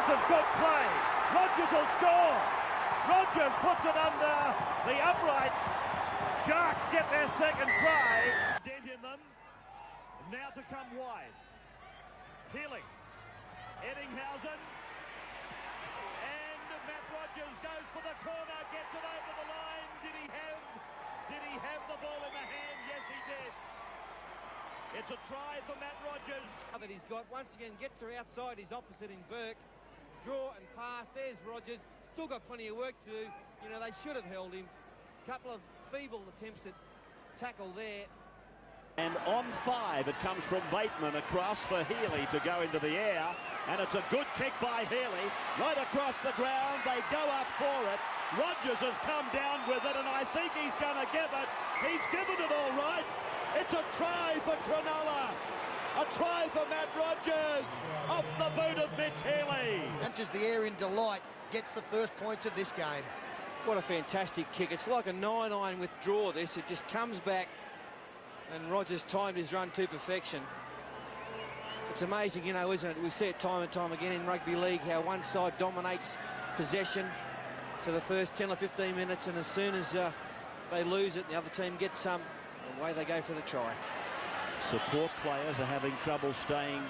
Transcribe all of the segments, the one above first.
is good play. Rogers will score. Rogers puts it under the uprights. Sharks get their second try. Dent in them. Now to come wide. Healy. Eddinghausen. And Matt Rogers goes for the corner, gets it over the line. Did he have the ball in the hand? Yes, he did. It's a try for Matt Rogers. That he's got, once again, gets her outside his opposite in Burke. Draw and pass, there's Rogers. Still got plenty of work to do. You know, they should have held him. Couple of feeble attempts at tackle there. And on 5, it comes from Bateman across for Healy to go into the air. And it's a good kick by Healy. Right across the ground, they go up for it. Rogers has come down with it, and I think he's going to give it. He's given it all right. It's a try for Cronulla. A try for Matt Rogers. Off the boot of Mitch Healy. Punches the air in delight, gets the first points of this game. What a fantastic kick. It's like a 9-iron withdraw, this. It just comes back, and Rogers timed his run to perfection. It's amazing, you know, isn't it? We see it time and time again in rugby league, how one side dominates possession for the first 10 or 15 minutes, and as soon as they lose it, the other team gets some, away they go for the try. Support players are having trouble staying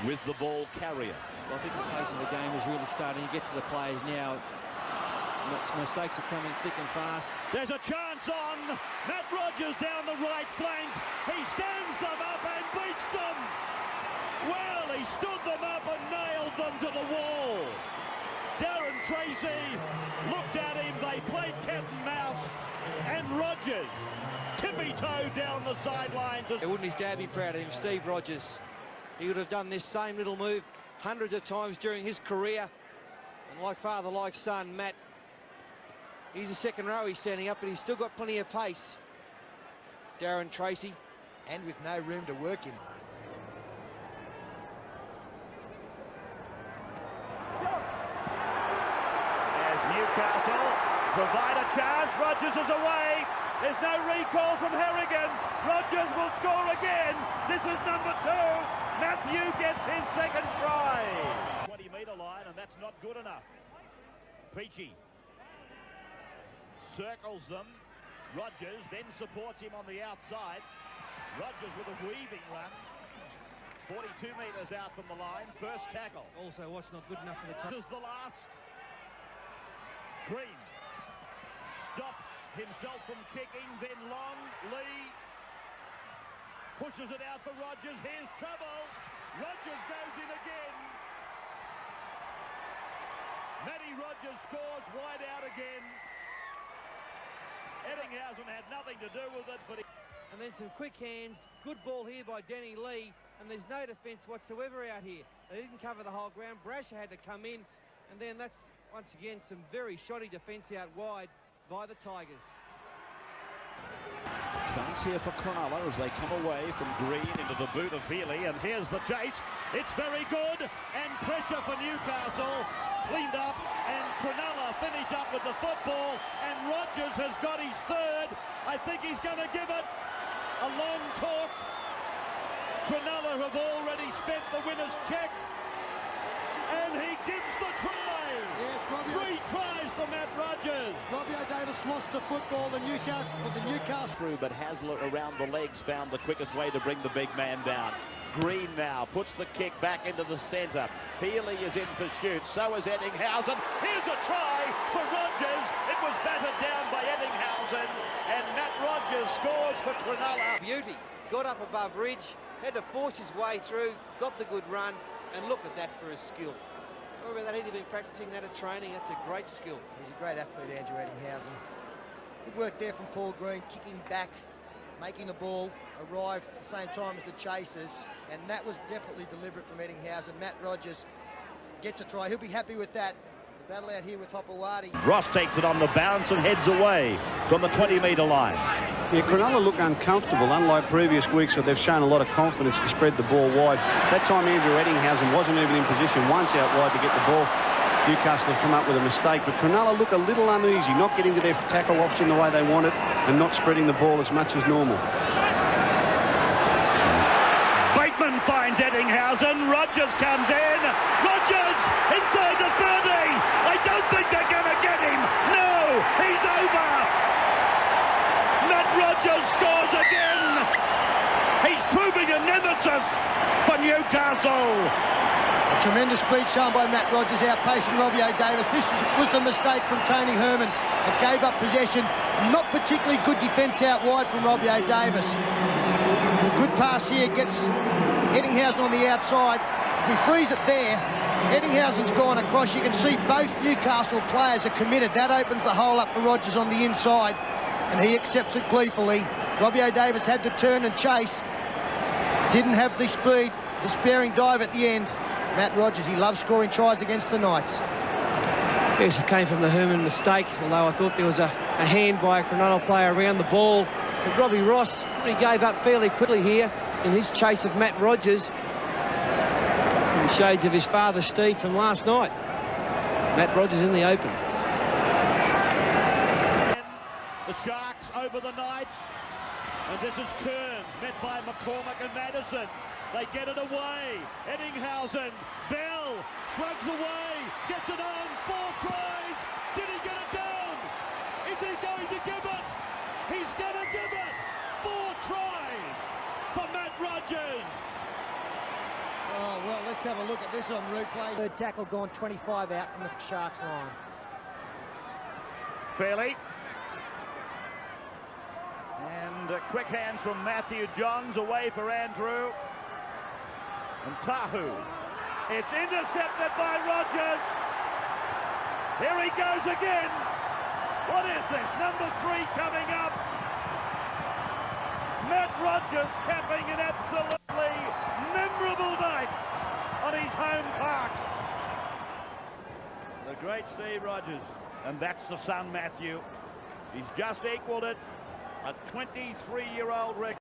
with the ball carrier. Well, I think the pace of the game is really starting to get to the players now. Mistakes are coming thick and fast. There's a chance on Matt Rogers down the right flank. He stands them up and beats them. Well, he stood them up and nailed them to the wall. Darren Tracy looked at him. They played cat and mouse. And Rogers tippy-toe down the sidelines. Wouldn't his dad be proud of him, Steve Rogers? He would have done this same little move hundreds of times during his career. And like father, like son, Matt, he's a second row, he's standing up, but he's still got plenty of pace. Darren Tracy. And with no room to work in. As Newcastle provide a chance, Rogers is away. There's no recall from Harrigan. Rogers will score again. This is number 2. Matthew gets his second try. 20-metre line, and that's not good enough. Peachy circles them. Rogers then supports him on the outside. Rogers with a weaving run. 42 metres out from the line. First tackle. Also, what's not good enough for the This is the last. Green stops himself from kicking, then long. Lee pushes it out for Rogers. Here's trouble. Rogers goes in again. Matty Rogers scores wide out again. Eddinghausen had nothing to do with it, but And then some quick hands. Good ball here by Denny Lee, and there's no defence whatsoever out here. They didn't cover the whole ground. Brasher had to come in, and then that's once again some very shoddy defence out wide by the Tigers. Chance here for Cronulla as they come away from Green into the boot of Healy, and here's the chase. It's very good, and pressure for Newcastle. Cleaned up, and Cronulla finish up with the football, and Rogers has got his third. I think he's going to give it a long talk. Cronulla have already spent the winner's check, and he gives the try. Yes, Robbie. 3 tries for Matt Rogers. Robbie O'Davis lost the football. The Newcastle Through, but Hasler around the legs found the quickest way to bring the big man down. Green now puts the kick back into the centre. Healy is in pursuit, so is Eddinghausen. Here's a try for Rogers. It was battered down by Eddinghausen, and Matt Rogers scores for Cronulla. Beauty. Got up above ridge, had to force his way through, got the good run, and look at that for his skill. Remember that he'd been practicing that at training. That's a great skill. He's a great athlete, Andrew Eddinghausen. Good work there from Paul Green, kicking back, making the ball arrive at the same time as the chasers, and that was definitely deliberate from Eddinghausen. Matt Rogers gets a try. He'll be happy with that. The battle out here with Hopewadi. Ross takes it on the bounce and heads away from the 20-metre line. Yeah, Cronulla look uncomfortable, unlike previous weeks where they've shown a lot of confidence to spread the ball wide. That time Andrew Eddinghausen wasn't even in position once out wide to get the ball. Newcastle have come up with a mistake, but Cronulla look a little uneasy, not getting to their tackle option the way they want it and not spreading the ball as much as normal. Bateman finds Eddinghausen. Rogers comes in. Rogers inside. Nemesis for Newcastle. A tremendous speed shown by Matt Rogers, outpacing Robbie O'Davis. This was the mistake from Tony Herman. It gave up possession. Not particularly good defence out wide from Robbie O'Davis. Good pass here, gets Eddinghausen on the outside. If we freeze it there, Eddinghausen's gone across. You can see both Newcastle players are committed. That opens the hole up for Rogers on the inside, and he accepts it gleefully. Robbie O'Davis had to turn and chase. Didn't have the speed, despairing dive at the end. Matt Rogers, he loves scoring tries against the Knights. Yes, it came from the Herman mistake, although I thought there was a hand by a Cronulla player around the ball. But Robbie Ross really gave up fairly quickly here in his chase of Matt Rogers. In the shades of his father, Steve, from last night. Matt Rogers in the open. The Sharks over the Knights. And this is Kearns, met by McCormack and Madison. They get it away. Eddinghausen, Bell, shrugs away, gets it on, 4 tries. Did he get it down? Is he going to give it? He's going to give it. 4 tries for Matt Rogers. Oh, well, let's have a look at this on replay. Third tackle gone 25 out from the Sharks line. Fairley. And quick hands from Matthew Johns away for Andrew. And Tahu. It's intercepted by Rogers. Here he goes again. What is this? Number 3 coming up. Matt Rogers capping an absolutely memorable night on his home park. The great Steve Rogers. And that's the son, Matthew. He's just equalled it. A 23-year-old record.